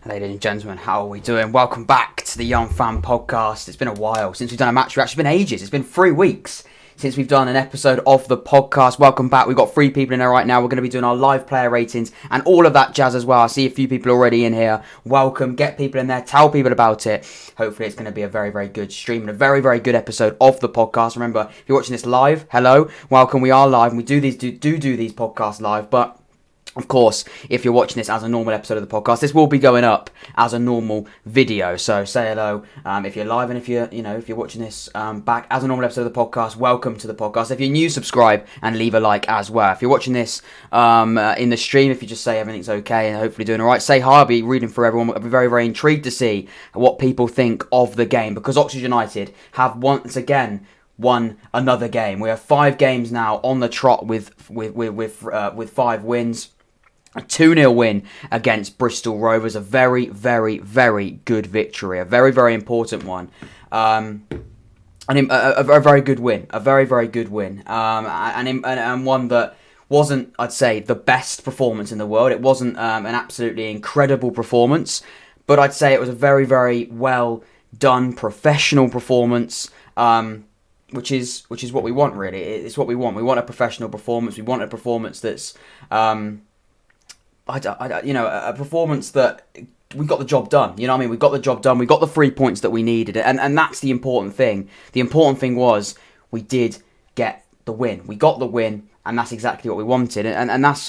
Ladies and gentlemen, how are we doing? Welcome back to the Young Fan Podcast. It's been a while since we've done a match reaction. It's been ages. It's been 3 weeks since we've done an episode of the podcast. Welcome back. We've got 3 people in there right now. We're going to be doing our live player ratings and all of that jazz as well. I see a few people already in here. Welcome. Get people in there. Tell people about it. Hopefully it's going to be a very, very good stream and a very, very good episode of the podcast. Remember, if you're watching this live, hello, welcome. We are live and we do these podcasts live, but of course, if you're watching this as a normal episode of the podcast, this will be going up as a normal video. So say hello if you're live, and if you're watching this back as a normal episode of the podcast, welcome to the podcast. If you're new, subscribe and leave a like as well. If you're watching this in the stream, if you just say everything's okay and hopefully doing all right, say hi. I'll be reading for everyone. I'll be very, very intrigued to see what people think of the game, because Oxford United have once again won another game. We have 5 games now on the trot with 5 wins. A 2-0 win against Bristol Rovers, a very, very, very good victory, a very, very important one, and a very good win, a very, very good win, and one that wasn't, I'd say, the best performance in the world. It wasn't an absolutely incredible performance, but I'd say it was a very, very well done professional performance. Which is what we want, really. It's what we want. We want a professional performance. We want a performance that's a performance that we got the job done. You know what I mean? We got the job done. We got the 3 points that we needed, and that's the important thing. The important thing was we did get the win. We got the win, and that's exactly what we wanted, and that's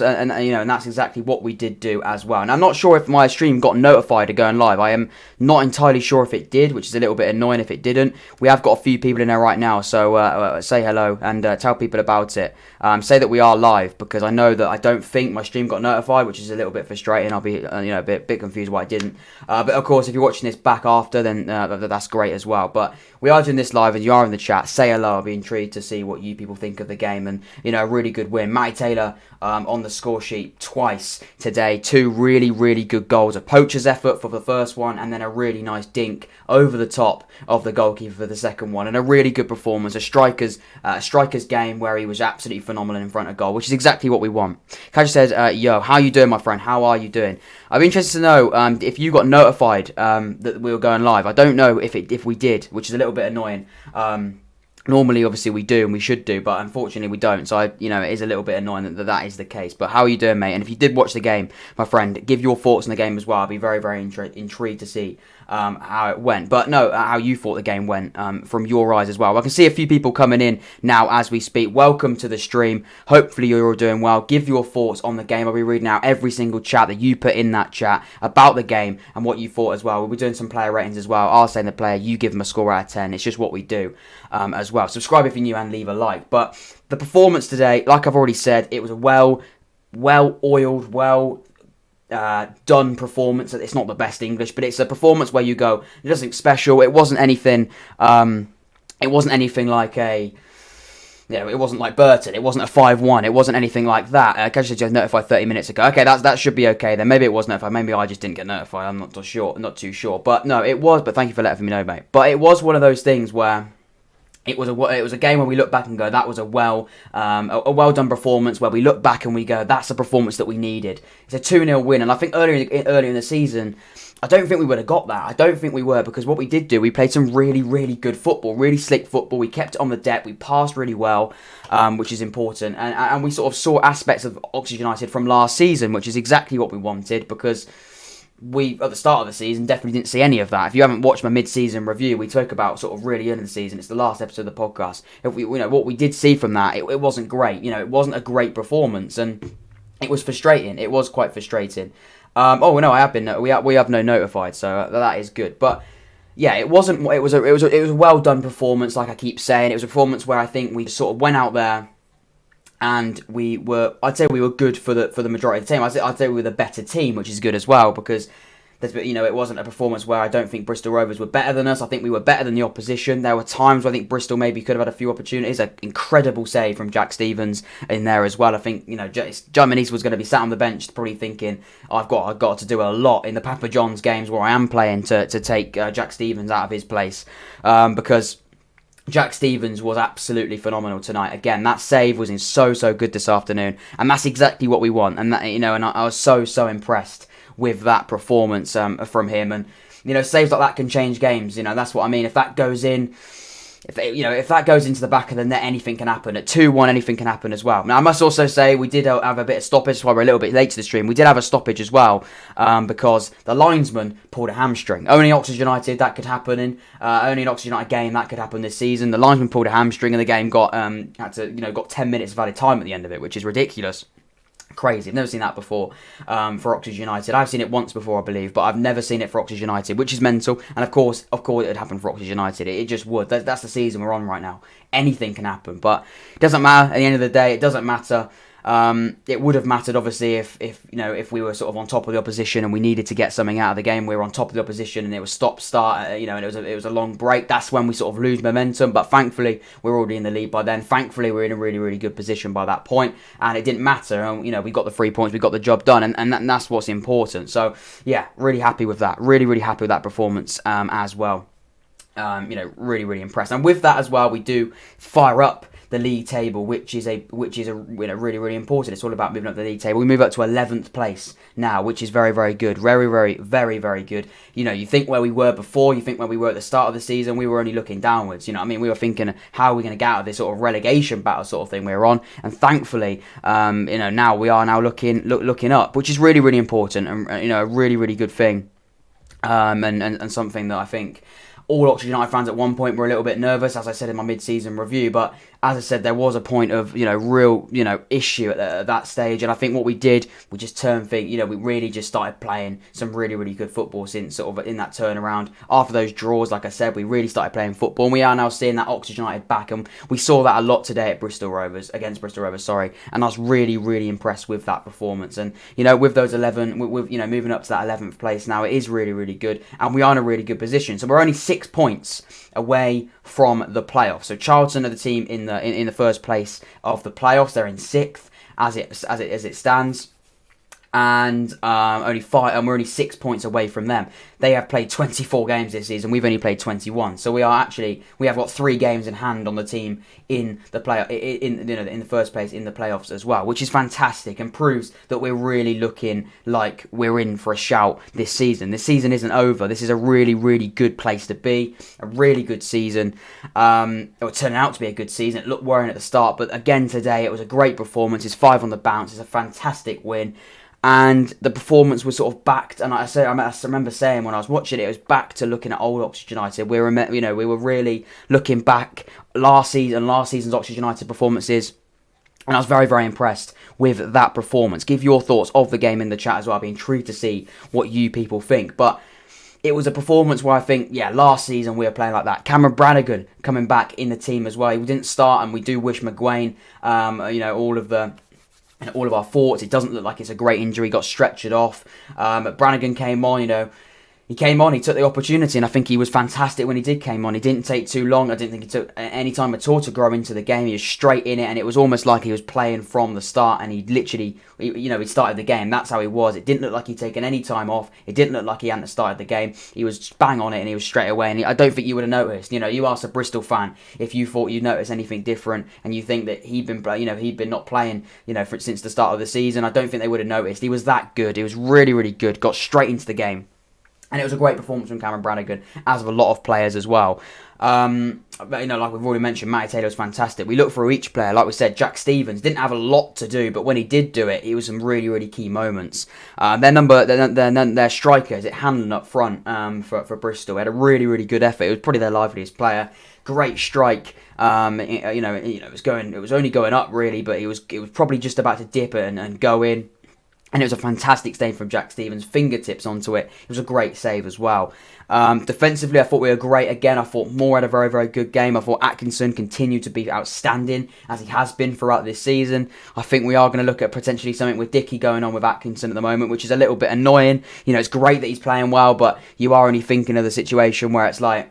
exactly what we did do as well. And I'm not sure if my stream got notified of going live. I am not entirely sure if it did, which is a little bit annoying if it didn't. We have got a few people in there right now, so say hello and tell people about it. Say that we are live, because I know that I don't think my stream got notified, which is a little bit frustrating. I'll be a bit confused why I didn't. But of course, if you're watching this back after, then that's great as well. But we are doing this live, and you are in the chat. Say hello. I'll be intrigued to see what you people think of the game, and a really good win. Matty Taylor on the score sheet twice today. 2 really, really good goals. A poacher's effort for the first one, and then a really nice dink over the top of the goalkeeper for the second one. And a really good performance. A striker's game where he was absolutely phenomenal in front of goal, which is exactly what we want. Kaj says, yo, how you doing, my friend? How are you doing? I'm interested to know if you got notified that we were going live. I don't know if we did, which is a little bit annoying. Normally, obviously, we do and we should do, but unfortunately, we don't. So, it is a little bit annoying that is the case. But how are you doing, mate? And if you did watch the game, my friend, give your thoughts on the game as well. I'll be very, very intrigued to see how it went. But no, how you thought the game went from your eyes as well. I can see a few people coming in now as we speak. Welcome to the stream. Hopefully, you're all doing well. Give your thoughts on the game. I'll be reading out every single chat that you put in that chat about the game and what you thought as well. We'll be doing some player ratings as well. I'll say the player, you give them a score out of 10. It's just what we do as well. Subscribe if you're new and leave a like. But the performance today, like I've already said, it was a well-oiled, done performance. It's not the best English, but it's a performance where you go, it doesn't special. It wasn't anything. It wasn't anything like a. It wasn't like Burton. It wasn't a 5-1. It wasn't anything like that. Cash said you was notified 30 minutes ago. Okay, that should be okay then. Maybe it was notified. Maybe I just didn't get notified. I'm not too sure. But no, it was. But thank you for letting me know, mate. But it was one of those things where it was a game where we look back and go, that was a well done performance, where we look back and we go, that's a performance that we needed. It's a 2-0 win, and I think earlier in the season, I don't think we would have got that. I don't think we were, because what we did do, we played some really, really good football, really slick football. We kept it on the deck, we passed really well, which is important, and we sort of saw aspects of Oxford United from last season, which is exactly what we wanted, because we, at the start of the season, definitely didn't see any of that. If you haven't watched my mid-season review, we spoke about sort of really early in the season. It's the last episode of the podcast. If we, what we did see from that, it wasn't great. It wasn't a great performance, and it was frustrating. It was quite frustrating. I have been. We have no notified, so that is good. But yeah, it wasn't. It was a well done performance. Like I keep saying, it was a performance where I think we sort of went out there, and I'd say we were good for the majority of the team. I'd say we were the better team, which is good as well, because it wasn't a performance where I don't think Bristol Rovers were better than us. I think we were better than the opposition. There were times where I think Bristol maybe could have had a few opportunities. An incredible save from Jack Stevens in there as well. I think Germany was going to be sat on the bench, probably thinking, I've got to do a lot in the Papa John's games where I am playing to take Jack Stevens out of his place, because Jack Stevens was absolutely phenomenal tonight. Again, that save was so good this afternoon, and that's exactly what we want. And that, and I was so impressed with that performance from him. And, saves like that can change games. That's what I mean. If that goes in, if that goes into the back of the net, anything can happen. At 2-1, anything can happen as well. Now, I must also say we did have a bit of stoppage. That's why we're a little bit late to the stream. We did have a stoppage as well because the linesman pulled a hamstring. Only Oxford United that could happen in. Only an Oxford United game that could happen this season. The linesman pulled a hamstring, and the game got 10 minutes of added time at the end of it, which is ridiculous. Crazy. I've never seen that before for Oxford United. I've seen it once before, I believe, but I've never seen it for Oxford United, which is mental. And of course it would happen for Oxford United. It just would. That's the season we're on right now. Anything can happen, but it doesn't matter. At the end of the day, it doesn't matter. It would have mattered, obviously, if we were sort of on top of the opposition and we needed to get something out of the game. We were on top of the opposition and it was stop-start, and it was a long break. That's when we sort of lose momentum. But thankfully, we're already in the lead by then. Thankfully, we're in a really, really good position by that point, and it didn't matter. And we got the 3 points, we got the job done, and that's what's important. So yeah, really happy with that. Really, really happy with that performance as well. Really, really impressed. And with that as well, we do fire up the league table, which is really, really important. It's all about moving up the league table. We move up to 11th place now, which is very, very good. Very, very, very, very good. You think where we were before, you think where we were at the start of the season, we were only looking downwards. We were thinking, how are we going to get out of this sort of relegation battle sort of thing we were on? And thankfully, now we are now looking up, which is really, really important, and a really, really good thing, and something that I think all Oxford United fans at one point were a little bit nervous, as I said in my mid-season review. But as I said, there was a point of real issue at that stage, and I think what we did, we just turned things. We really just started playing some really, really good football since sort of in that turnaround after those draws. Like I said, we really started playing football, and we are now seeing that Oxford United back, and we saw that a lot today at against Bristol Rovers. And I was really, really impressed with that performance. And with those 11, with moving up to that 11th place now, it is really, really good, and we are in a really good position. So we're only 6 points away from the playoffs. So Charlton are the team in the first place of the playoffs. They're in 6th as it stands, and we're only 6 points away from them. They have played 24 games this season. We've only played 21. So we have got 3 games in hand on the team in the in the first place in the playoffs as well, which is fantastic and proves that we're really looking like we're in for a shout this season. This season isn't over. This is a really, really good place to be. A really good season. It turned out to be a good season. It looked worrying at the start, but again today it was a great performance. It's 5 on the bounce. It's a fantastic win. And the performance was sort of backed, and I remember saying when I was watching it was back to looking at old Oxford United. We were really looking back last season's Oxford United performances, and I was very, very impressed with that performance. Give your thoughts of the game in the chat as well. I'd be intrigued to see what you people think, but it was a performance where I think, last season we were playing like that. Cameron Brannigan coming back in the team as well. He didn't start, and we do wish McGuane, all of our thoughts. It doesn't look like it's a great injury. Got stretchered off. Brannigan came on, he came on, he took the opportunity, and I think he was fantastic when he came on. He didn't take too long. I didn't think he took any time at all to grow into the game. He was straight in it, and it was almost like he was playing from the start, and he literally, he started the game. That's how he was. It didn't look like he'd taken any time off. It didn't look like he hadn't started the game. He was bang on it, and he was straight away, and I don't think you would have noticed. You asked a Bristol fan if you thought you'd notice anything different, and you think that he'd been not playing, since the start of the season. I don't think they would have noticed. He was that good. He was really, really good. Got straight into the game. And it was a great performance from Cameron Brannigan, as of a lot of players as well. Like we've already mentioned, Matty Taylor was fantastic. We looked through each player. Like we said, Jack Stevens didn't have a lot to do, but when he did do it, it was some really, really key moments. Their strikers, Hanlon up front for Bristol, had a really, really good effort. It was probably their liveliest player. Great strike. It was only going up really, but it was probably just about to dip it and go in. And it was a fantastic save from Jack Stevens, fingertips onto it. It was a great save as well. Defensively, I thought we were great again. I thought Moore had a very, very good game. I thought Atkinson continued to be outstanding, as he has been throughout this season. I think we are going to look at potentially something with Dickey going on with Atkinson at the moment, which is a little bit annoying. It's great that he's playing well, but you are only thinking of the situation where it's like,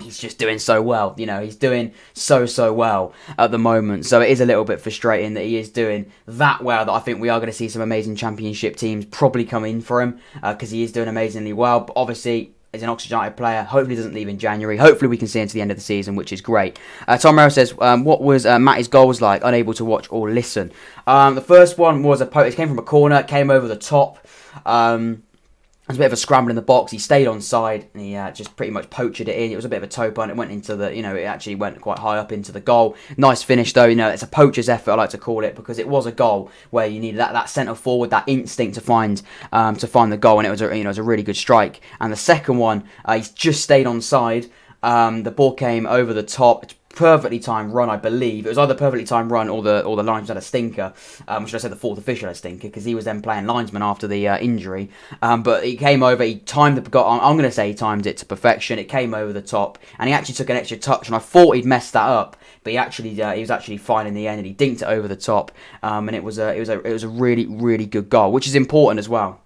he's just doing so well. He's doing so well at the moment. So it is a little bit frustrating that he is doing that well, that I think we are going to see some amazing championship teams probably come in for him, because he is doing amazingly well. But obviously, is an Oxford United player. Hopefully he doesn't leave in January. Hopefully we can see him to the end of the season, which is great. Tom Merrill says, what was Matty's goals like? Unable to watch or listen. The first one was it came from a corner, came over the top. There was a bit of a scramble in the box. He stayed on side and he just pretty much poached it in. It was a bit of a toe punt. It went into the, it actually went quite high up into the goal. Nice finish though. It's a poacher's effort, I like to call it, because it was a goal where you needed that centre forward, that instinct to find the goal, and it was it was a really good strike. And the second one, he's just stayed on side. The ball came over the top. Perfectly timed run, I believe. It was either perfectly timed run or the linesman had a stinker. Should I say the fourth official had a stinker, because he was then playing linesman after the injury. But he came over, he timed the goal. I'm going to say he timed it to perfection. It came over the top, and he actually took an extra touch, and I thought he'd messed that up, but he was actually fine in the end, and he dinked it over the top. And it was a really, really good goal, which is important as well.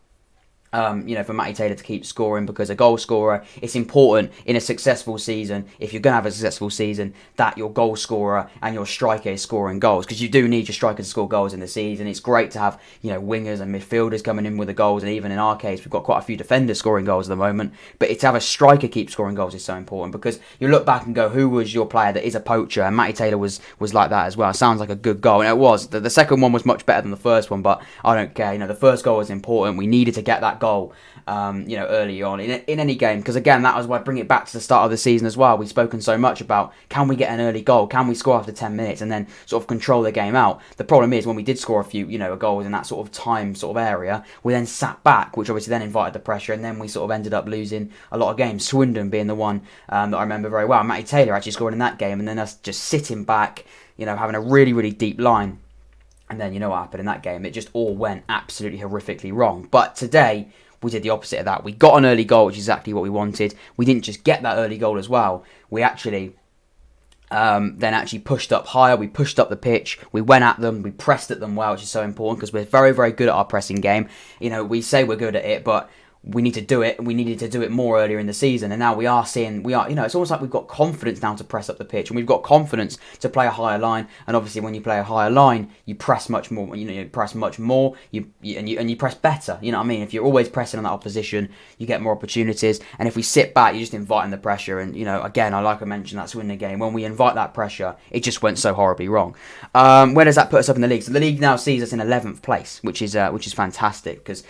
For Matty Taylor to keep scoring, because a goal scorer, it's important in a successful season, if you're going to have a successful season, that your goal scorer and your striker is scoring goals, because you do need your striker to score goals in the season. It's great to have, wingers and midfielders coming in with the goals, and even in our case, we've got quite a few defenders scoring goals at the moment, but to have a striker keep scoring goals is so important, because you look back and go, who was your player that is a poacher? And Matty Taylor was like that as well. It sounds like a good goal, and it was. The second one was much better than the first one, but I don't care. The first goal was important. We needed to get that goal early on in any game, because again, that was why I bring it back to the start of the season as well. We've spoken so much about, can we get an early goal, can we score after 10 minutes and then sort of control the game out. The problem is, when we did score a few goals in that sort of time sort of area, we then sat back, which obviously then invited the pressure, and then we sort of ended up losing a lot of games. Swindon being the one that I remember very well. Matty Taylor actually scoring in that game, and then us just sitting back, having a really, really deep line. And then what happened in that game? It just all went absolutely horrifically wrong. But today, we did the opposite of that. We got an early goal, which is exactly what we wanted. We didn't just get that early goal as well. We actually then pushed up higher. We pushed up the pitch. We went at them. We pressed at them well, which is so important, because we're very, very good at our pressing game. We say we're good at it, but we need to do it. We needed to do it more earlier in the season, and now we are. It's almost like we've got confidence now to press up the pitch, and we've got confidence to play a higher line. And obviously, when you play a higher line, you press much more. You press much more. You press better. If you're always pressing on that opposition, you get more opportunities. And if we sit back, you're just inviting the pressure. And again, I mentioned that Swindon game, when we invite that pressure, it just went so horribly wrong. Where does that put us up in the league? So the league now sees us in 11th place, which is fantastic, because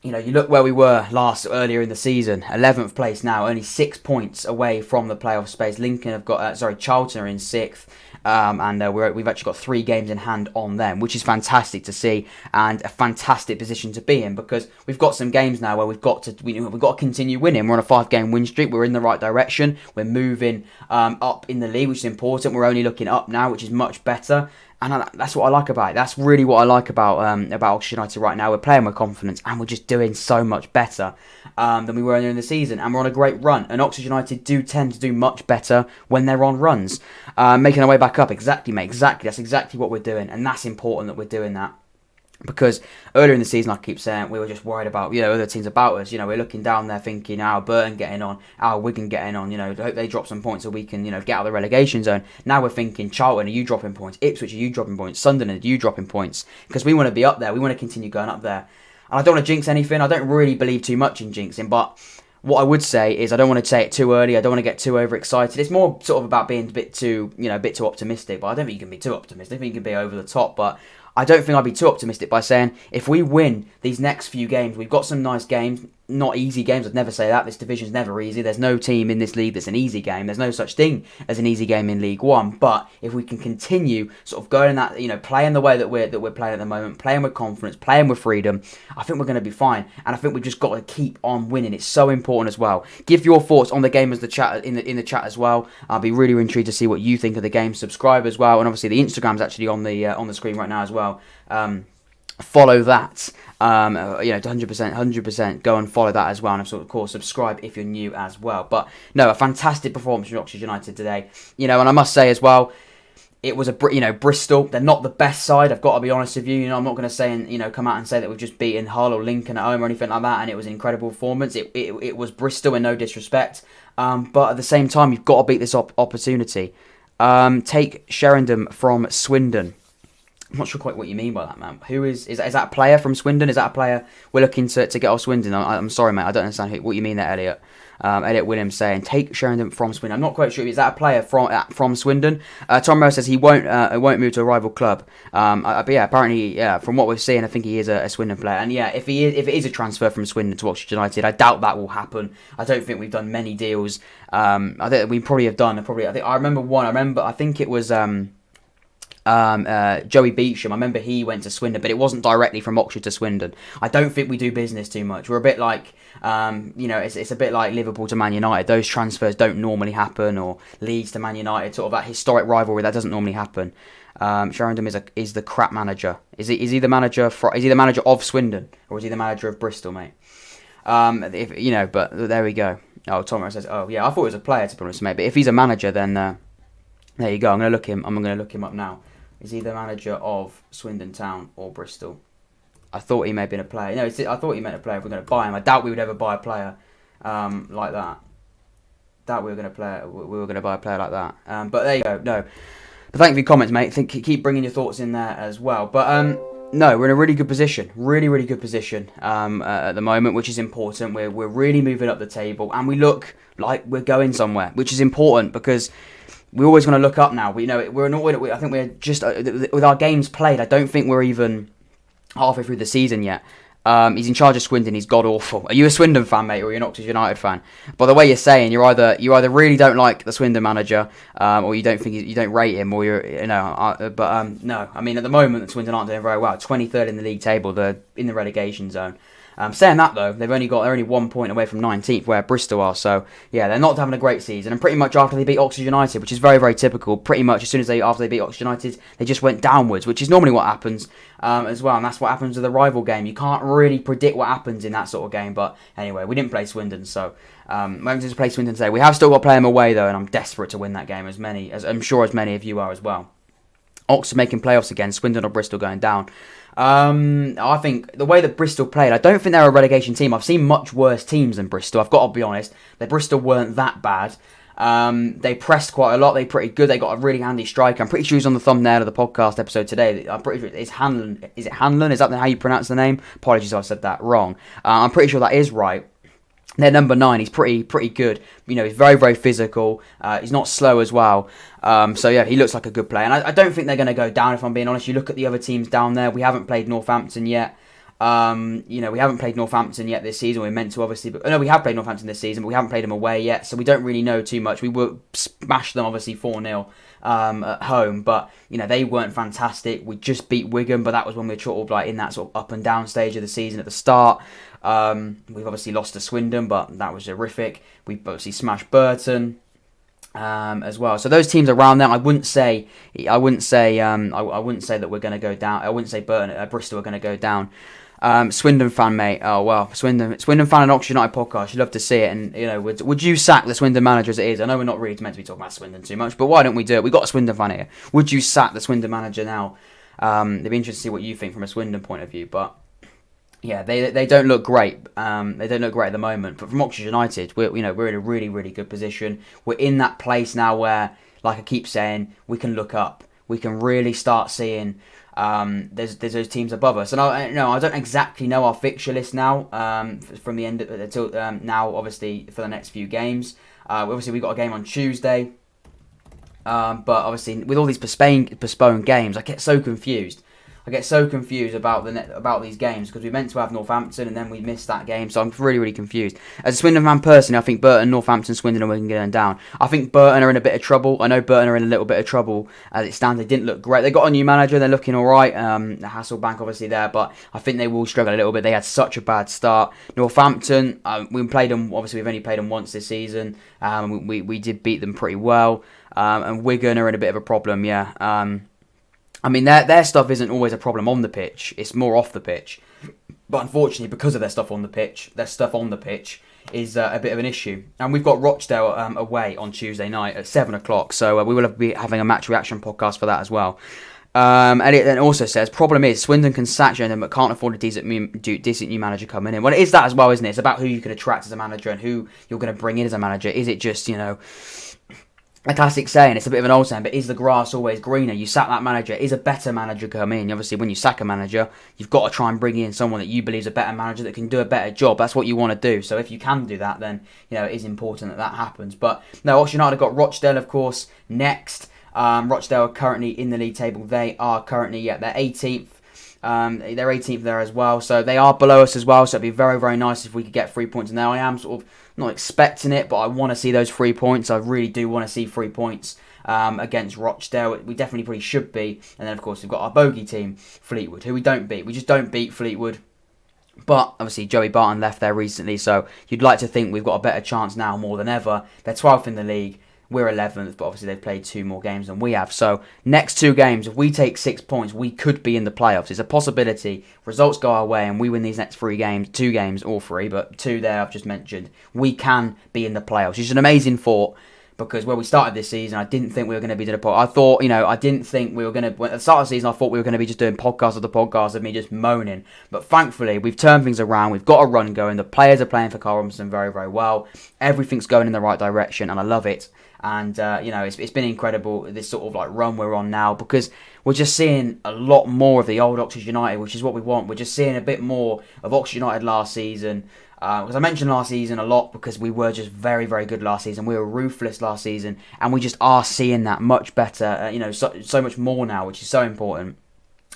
you look where we were earlier in the season, 11th place now, only 6 points away from the playoff space. Lincoln have got, Charlton are in 6th, and we've actually got 3 games in hand on them, which is fantastic to see, and a fantastic position to be in, because we've got some games now where we've got to continue winning. We're on a 5-game win streak. We're in the right direction. We're moving up in the league, which is important. We're only looking up now, which is much better. And that's what I like about it. That's really what I like about Oxford United right now. We're playing with confidence, and we're just doing so much better than we were earlier in the season. And we're on a great run. And Oxford United do tend to do much better when they're on runs. Making our way back up. Exactly, mate. Exactly. That's exactly what we're doing. And that's important that we're doing that. Because earlier in the season, I keep saying, we were just worried about other teams about us. We're looking down there thinking, our Burton getting on, our Wigan getting on. Hope they drop some points so we can get out of the relegation zone. Now we're thinking, Charlton, are you dropping points? Ipswich, are you dropping points? Sunderland, are you dropping points? Because we want to be up there. We want to continue going up there. And I don't want to jinx anything. I don't really believe too much in jinxing, but what I would say is I don't want to say it too early. I don't want to get too overexcited. It's more sort of about being a bit too optimistic. But I don't think you can be too optimistic. I think you can be over the top. But I don't think I'd be too optimistic by saying if we win these next few games, we've got some nice games, not easy games. I'd never say that. This division's never easy. There's no team in this league that's an easy game. There's no such thing as an easy game in League One. But if we can continue sort of going that, playing the way that we're playing at the moment, playing with confidence, playing with freedom, I think we're going to be fine. And I think we've just got to keep on winning. It's so important as well. Give your thoughts on the game as the chat in the chat as well. I'll be really intrigued to see what you think of the game. Subscribe as well, and obviously the Instagram's actually on the screen right now as well. Follow that. 100% go and follow that as well, and of course subscribe if you're new as well. But no, a fantastic performance from Oxford United today. And I must say as well, it was Bristol. They're not the best side. I've got to be honest with you. I'm not going to say and come out and say that we've just beaten Hull or Lincoln at home or anything like that. And it was an incredible performance. It was Bristol, in no disrespect. But at the same time, you've got to beat this opportunity. Take Sheridan from Swindon. I'm not sure quite what you mean by that, man. Who is that a player from Swindon? Is that a player we're looking to get off Swindon? I'm sorry, mate. I don't understand what you mean there, Elliot. Elliot Williams saying, take Sheringham from Swindon. I'm not quite sure. Is that a player from Swindon? Tom Rowe says he won't move to a rival club. But yeah, apparently, yeah, from what we're seeing, I think he is a Swindon player. And yeah, if it is a transfer from Swindon to Oxford United, I doubt that will happen. I don't think we've done many deals. I think we probably have done. I remember one. I think it was Joey Beecham. I remember he went to Swindon, but it wasn't directly from Oxford to Swindon. I don't think we do business too much. We're a bit like, it's a bit like Liverpool to Man United. Those transfers don't normally happen, or Leeds to Man United, sort of that historic rivalry that doesn't normally happen. Sheringham is the crap manager. Is he the manager of Swindon, or is he the manager of Bristol, mate? But there we go. Oh, Tom says, oh yeah, I thought it was a player, to be honest, mate. But if he's a manager, then there you go. I'm gonna look him up now. Is he the manager of Swindon Town or Bristol? I thought he may have been a player. No, I thought he meant a player if we're going to buy him. I doubt we would ever buy a player like that. Doubt we were going to buy a player like that. But there you go. No. But thank you for your comments, mate. Keep bringing your thoughts in there as well. But no, we're in a really good position. Really, really good position at the moment, which is important. We're really moving up the table, and we look like we're going somewhere, which is important because we're always going to look up now. I think we're just with our games played. I don't think we're even halfway through the season yet. He's in charge of Swindon. He's god awful. Are you a Swindon fan, mate, or are you an Oxford United fan? By the way you're saying, you either really don't like the Swindon manager, or you don't rate him, or no. I mean, at the moment, the Swindon aren't doing very well. 23rd in the league table. They're in the relegation zone. Saying that though, they're only 1 point away from 19th, where Bristol are. So yeah, they're not having a great season. And pretty much after they beat Oxford United, which is very, very typical. Pretty much after they beat Oxford United, they just went downwards, which is normally what happens as well. And that's what happens with a rival game. You can't really predict what happens in that sort of game. But anyway, we didn't play Swindon, so we're going to play Swindon today. We have still got to play them away though, and I'm desperate to win that game, as I'm sure as many of you are as well. Oxford making playoffs again, Swindon or Bristol going down. I think the way that Bristol played, I don't think they're a relegation team. I've seen much worse teams than Bristol. I've got to be honest. Bristol weren't that bad. They pressed quite a lot. They're pretty good. They got a really handy striker. I'm pretty sure he's on the thumbnail of the podcast episode today. I'm pretty sure it's Hanlon. Is it Hanlon? Is that how you pronounce the name? Apologies if I said that wrong. I'm pretty sure that is right. They're number 9. He's pretty good. He's very, very physical. He's not slow as well. So yeah, he looks like a good player. And I don't think they're going to go down, if I'm being honest. You look at the other teams down there. We haven't played Northampton yet. We haven't played Northampton yet this season. We're meant to, obviously. No, we have played Northampton this season, but we haven't played them away yet. So we don't really know too much. We will smash them, obviously, 4-0 at home. But, they weren't fantastic. We just beat Wigan, but that was when we were sort of like in that sort of up and down stage of the season at the start. We've obviously lost to Swindon, but that was horrific. We've obviously smashed Burton as well. So those teams around there, I wouldn't say that we're going to go down. I wouldn't say Bristol are going to go down. Swindon fan, mate. Oh well, Swindon fan and Oxford United podcast. You'd love to see it. And would you sack the Swindon manager as it is? I know we're not really meant to be talking about Swindon too much, but why don't we do it? We got a Swindon fan here. Would you sack the Swindon manager now? It'd be interesting to see what you think from a Swindon point of view, but. Yeah, they don't look great. They don't look great at the moment. But from Oxford United, we're in a really, really good position. We're in that place now where, like I keep saying, we can look up. We can really start seeing there's those teams above us. And I don't exactly know our fixture list now from the end until now. Obviously for the next few games. Obviously we got a game on Tuesday. But obviously with all these postponed games, I get so confused. About these games because we meant to have Northampton and then we missed that game, so I'm really, really confused. As a Swindon fan personally, I think Burton, Northampton, Swindon are going down. I think Burton are in a bit of trouble. I know Burton are in a little bit of trouble as it stands. They didn't look great. They got a new manager. They're looking all right. The Hasselbank obviously there, but I think they will struggle a little bit. They had such a bad start. Northampton, we played them. Obviously, we've only played them once this season. We did beat them pretty well. And Wigan are in a bit of a problem. Yeah. I mean, their stuff isn't always a problem on the pitch. It's more off the pitch. But unfortunately, because of their stuff on the pitch is a bit of an issue. And we've got Rochdale away on Tuesday night at 7 o'clock. So we will be having a match reaction podcast for that as well. Elliot then also says, problem is, Swindon can sack Sheringham but can't afford a decent new manager coming in. Well, it is that as well, isn't it? It's about who you can attract as a manager and who you're going to bring in as a manager. Is it just, a classic saying, it's a bit of an old saying, but is the grass always greener? You sack that manager, is a better manager come in? Obviously, when you sack a manager, you've got to try and bring in someone that you believe is a better manager that can do a better job. That's what you want to do. So if you can do that, then it is important that that happens. But no, Oxford United have got Rochdale, of course, next. Rochdale are currently in the league table. They are currently, they're 18th. They're 18th there as well, so they are below us as well. So it'd be very, very nice if we could get 3 points. And now I am sort of not expecting it, but I want to see those 3 points. I really do want to see 3 points against Rochdale. We definitely probably should be. And then of course we've got our bogey team, Fleetwood, who we don't beat. We just don't beat Fleetwood. But obviously Joey Barton left there recently, so you'd like to think we've got a better chance now more than ever. They're 12th in the league. We're 11th, but obviously they've played 2 more games than we have. So next 2 games, if we take 6 points, we could be in the playoffs. It's a possibility. Results go our way and we win these next 3 games, 2 games or 3, but 2 there I've just mentioned. We can be in the playoffs. It's an amazing thought, because when we started this season, I didn't think we were going to be doing a podcast. I thought, I didn't think we were going to... At the start of the season, I thought we were going to be just doing podcast after podcast of me just moaning. But thankfully, we've turned things around. We've got a run going. The players are playing for Carl Robinson very, very well. Everything's going in the right direction, and I love it. And, it's been incredible, this sort of like run we're on now, because we're just seeing a lot more of the old Oxford United, which is what we want. We're just seeing a bit more of Oxford United last season. Because I mentioned last season a lot because we were just very, very good last season. We were ruthless last season, and we just are seeing that much better, so much more now, which is so important.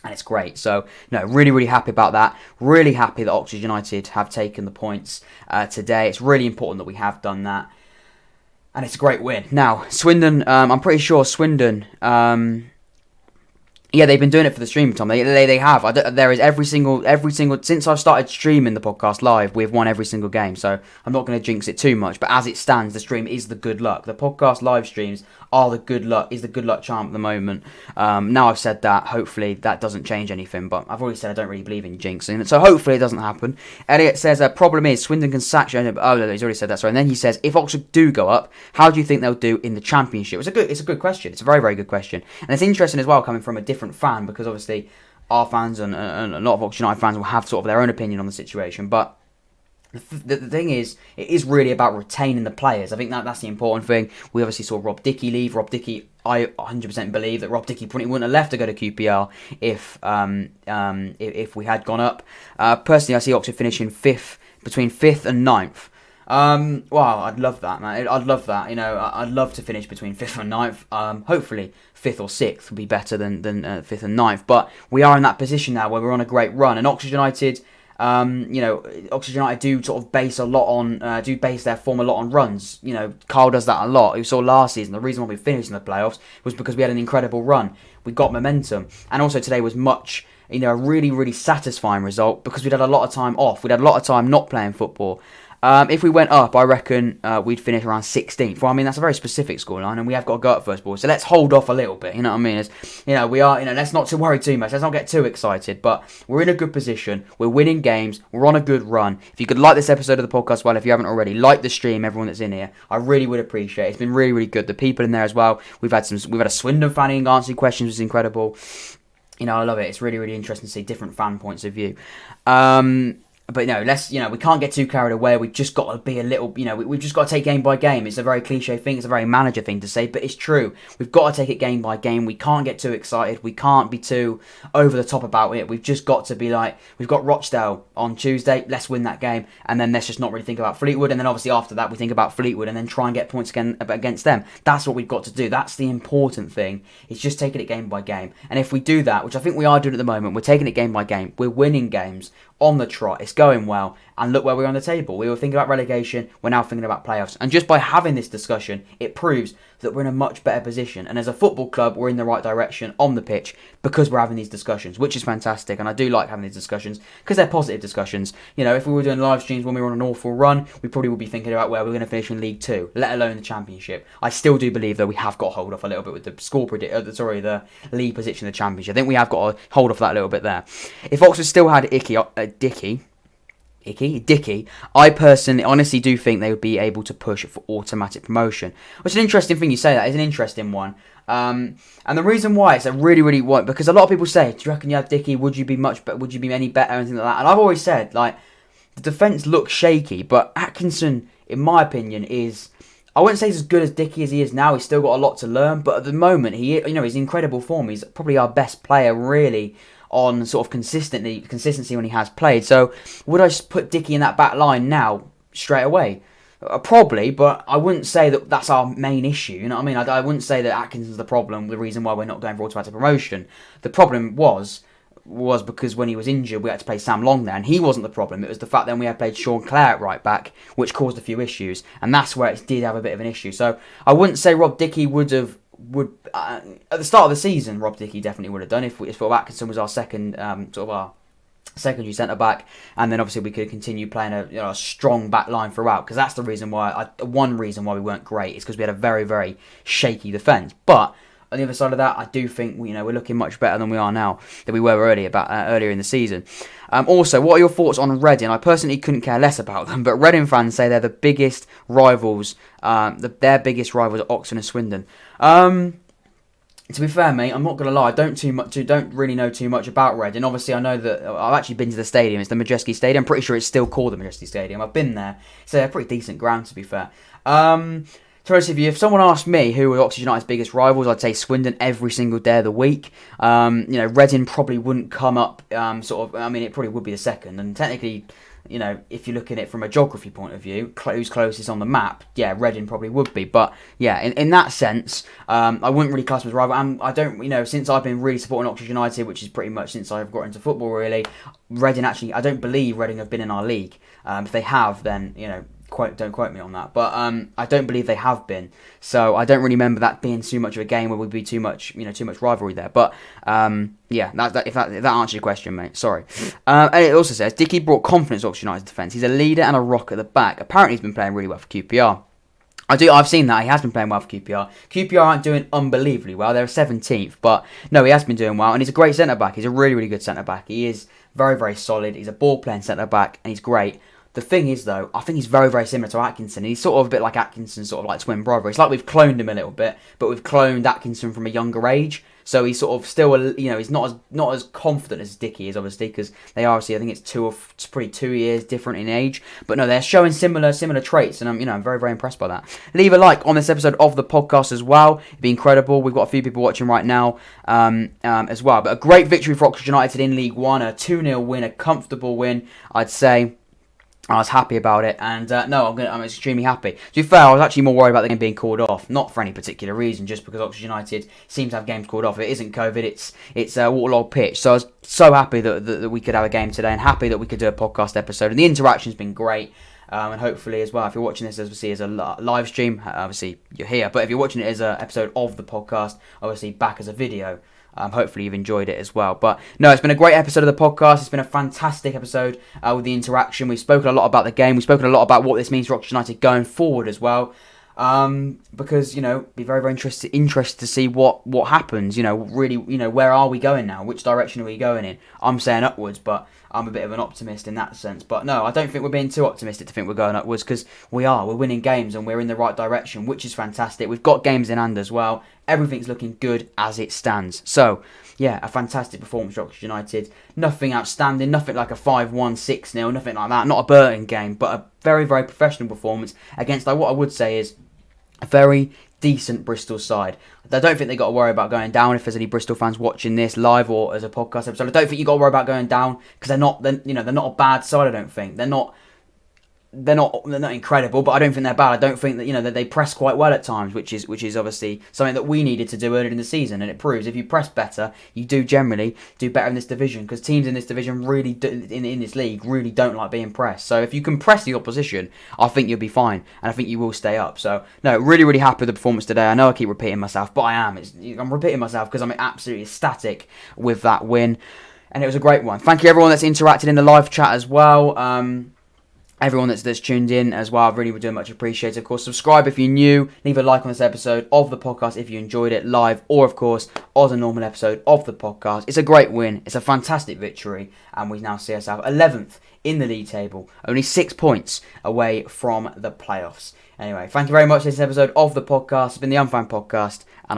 And it's great. So, really, really happy about that. Really happy that Oxford United have taken the points today. It's really important that we have done that. And it's a great win. Now, Swindon, I'm pretty sure Swindon, they've been doing it for the stream, Tom. They have. There is every single, since I've started streaming the podcast live, we've won every single game. So I'm not going to jinx it too much. But as it stands, the stream is the good luck. The podcast live streams are the good luck charm at the moment. Now I've said that, hopefully that doesn't change anything. But I've already said I don't really believe in jinxing. So hopefully it doesn't happen. Elliot says, problem is Swindon can sack... Oh, no, he's already said that, sorry. And then he says, if Oxford do go up, how do you think they'll do in the Championship? It's a good question. It's a very, very good question. And it's interesting as well, coming from a different fan, because obviously our fans and a lot of Oxford United fans will have sort of their own opinion on the situation. But the thing is, it is really about retaining the players. I think that's the important thing. We obviously saw Rob Dickie leave. Rob Dickie, I 100% believe that Rob Dickie probably wouldn't have left to go to QPR if we had gone up. Personally, I see Oxford finishing between 5th and 9th. Wow, I'd love that, man. I'd love that. I'd love to finish between 5th and 9th. Hopefully 5th or 6th would be better than 5th and 9th. But we are in that position now where we're on a great run. And Oxford United, Oxford United do sort of base their form a lot on runs. Carl does that a lot. You saw last season, the reason why we finished in the playoffs was because we had an incredible run. We got momentum. And also today was much, a really, really satisfying result because we'd had a lot of time off. We'd had a lot of time not playing football. If we went up, I reckon we'd finish around 16th. Well, I mean, that's a very specific scoreline, and we have got to go up first ball. So let's hold off a little bit, you know what I mean? We are, let's not worry too much. Let's not get too excited, but we're in a good position. We're winning games. We're on a good run. If you could like this episode of the podcast, well, if you haven't already, like the stream, everyone that's in here. I really would appreciate it. It's been really, really good. The people in there as well. We've had a Swindon fan in answering questions, which is incredible. I love it. It's really, really interesting to see different fan points of view. But we can't get too carried away. We've just got to be a little, we've just got to take game by game. It's a very cliche thing. It's a very manager thing to say, but it's true. We've got to take it game by game. We can't get too excited. We can't be too over the top about it. We've just got to be like, we've got Rochdale on Tuesday. Let's win that game. And then let's just not really think about Fleetwood. And then obviously after that, we think about Fleetwood and then try and get points against them. That's what we've got to do. That's the important thing. It's just taking it game by game. And if we do that, which I think we are doing at the moment, we're taking it game by game. We're winning games on the trot. It's going well. And look where we're on the table. We were thinking about relegation. We're now thinking about playoffs. And just by having this discussion, it proves that we're in a much better position. And as a football club, we're in the right direction on the pitch because we're having these discussions, which is fantastic. And I do like having these discussions because they're positive discussions. If we were doing live streams when we were on an awful run, we probably would be thinking about where we're going to finish in League 2, let alone the Championship. I still do believe, though, we have got to hold off a little bit with the league position in the Championship. I think we have got to hold off that a little bit there. If Oxford still had Dickie, I personally, honestly do think they would be able to push for automatic promotion. Which is an interesting thing you say that. It's an interesting one. And the reason why it's a really, really what, because a lot of people say, do you reckon you have Dickie? Would you be any better? Anything like that? And I've always said, the defence looks shaky, but Atkinson, in my opinion, is I wouldn't say he's as good as Dickie as he is now. He's still got a lot to learn, but at the moment, he's in incredible form. He's probably our best player, really, on sort of consistency when he has played. So would I put Dickie in that back line now straight away? Probably, but I wouldn't say that that's our main issue. You know what I mean? I wouldn't say that Atkinson's the problem, the reason why we're not going for automatic promotion. The problem was because when he was injured, we had to play Sam Long there, and he wasn't the problem. It was the fact that we had played Sean Clare at right back, which caused a few issues, and that's where it did have a bit of an issue. So I wouldn't say Rob Dickie would at the start of the season. Rob Dickie definitely would have done if Atkinson was our second our secondary centre back, and then obviously we could continue playing a strong back line throughout, because that's the reason why one reason why we weren't great is because we had a very, very shaky defence. But on the other side of that, I do think we're looking much better than we are now than we were earlier in the season. Also, what are your thoughts on Reading? I personally couldn't care less about them, but Reading fans say they're the biggest rivals. Their biggest rivals are Oxford and Swindon. To be fair, mate, I'm not going to lie, I don't really know too much about Reading. Obviously, I know that I've actually been to the stadium. It's the Majeski Stadium. I'm pretty sure it's still called the Majeski Stadium. I've been there. It's a pretty decent ground, to be fair. To be honest with you, if someone asked me who were Oxford United's biggest rivals, I'd say Swindon every single day of the week. Reading probably wouldn't come up, it probably would be the second. And technically, if you look at it from a geography point of view, who's closest on the map, yeah, Reading probably would be. But yeah, in that sense, I wouldn't really class them as rival. And I don't, since I've been really supporting Oxford United, which is pretty much since I've got into football, really, Reading actually, I don't believe Reading have been in our league. If they have, then, don't quote me on that. But I don't believe they have been. So I don't really remember that being too much of a game where we'd be too much rivalry there. But yeah, if that answers your question, mate. Sorry. And it also says Dickie brought confidence to Oxford United's defence. He's a leader and a rock at the back. Apparently, he's been playing really well for QPR. I've seen that. He has been playing well for QPR. QPR aren't doing unbelievably well. They're 17th. But no, he has been doing well. And he's a great centre-back. He's a really, really good centre-back. He is very, very solid. He's a ball-playing centre-back. And he's great. The thing is, though, I think he's very, very similar to Atkinson. He's sort of a bit like Atkinson's sort of like twin brother. It's like we've cloned him a little bit, but we've cloned Atkinson from a younger age. So he's sort of still, he's not as confident as Dickie is, obviously, because they are obviously, I think it's pretty 2 years different in age. But no, they're showing similar traits, and I'm very, very impressed by that. Leave a like on this episode of the podcast as well. It'd be incredible. We've got a few people watching right now as well. But a great victory for Oxford United in League One, a 2-0 win, a comfortable win, I'd say. I was happy about it, and I'm extremely happy. To be fair, I was actually more worried about the game being called off, not for any particular reason, just because Oxford United seem to have games called off. It isn't COVID, it's a waterlogged pitch. So I was so happy that we could have a game today, and happy that we could do a podcast episode. And the interaction's been great, and hopefully as well, if you're watching this as a live stream, obviously you're here. But if you're watching it as an episode of the podcast, obviously back as a video. Hopefully you've enjoyed it as well. But no, it's been a great episode of the podcast. It's been a fantastic episode with the interaction. We've spoken a lot about the game. We've spoken a lot about what this means for Oxford United going forward as well. Because, be very, very interested to see what happens. Really, where are we going now? Which direction are we going in? I'm saying upwards, but I'm a bit of an optimist in that sense. But no, I don't think we're being too optimistic to think we're going upwards, because we're winning games and we're in the right direction, which is fantastic. We've got games in hand as well. Everything's looking good as it stands. So, yeah, a fantastic performance for Oxford United. Nothing outstanding, nothing like a 5-1, 6-0, nothing like that. Not a Burton game, but a very, very professional performance against, what I would say is, a very decent Bristol side. I don't think they got to worry about going down. If there's any Bristol fans watching this live or as a podcast episode, I don't think you got to worry about going down, because they're not a bad side. I don't think they're not incredible, but I don't think they're bad. I don't think that that they press quite well at times, which is obviously something that we needed to do earlier in the season, and it proves if you press better, you do generally do better in this division, because teams in this division really in this league really don't like being pressed. So if you can press the opposition, I think you'll be fine, and I think you will stay up. So no, really, really happy with the performance today. I know I keep repeating myself, but I'm repeating myself because I'm absolutely ecstatic with that win, and it was a great one. Thank you everyone that's interacted in the live chat as well. Everyone that's tuned in as well, I really would do much appreciate it. Of course, subscribe if you're new. Leave a like on this episode of the podcast if you enjoyed it live, or of course, as a normal episode of the podcast. It's a great win. It's a fantastic victory, and we now see ourselves 11th in the league table, only 6 points away from the playoffs. Anyway, thank you very much for this episode of the podcast. It's been the Unfan Podcast, and I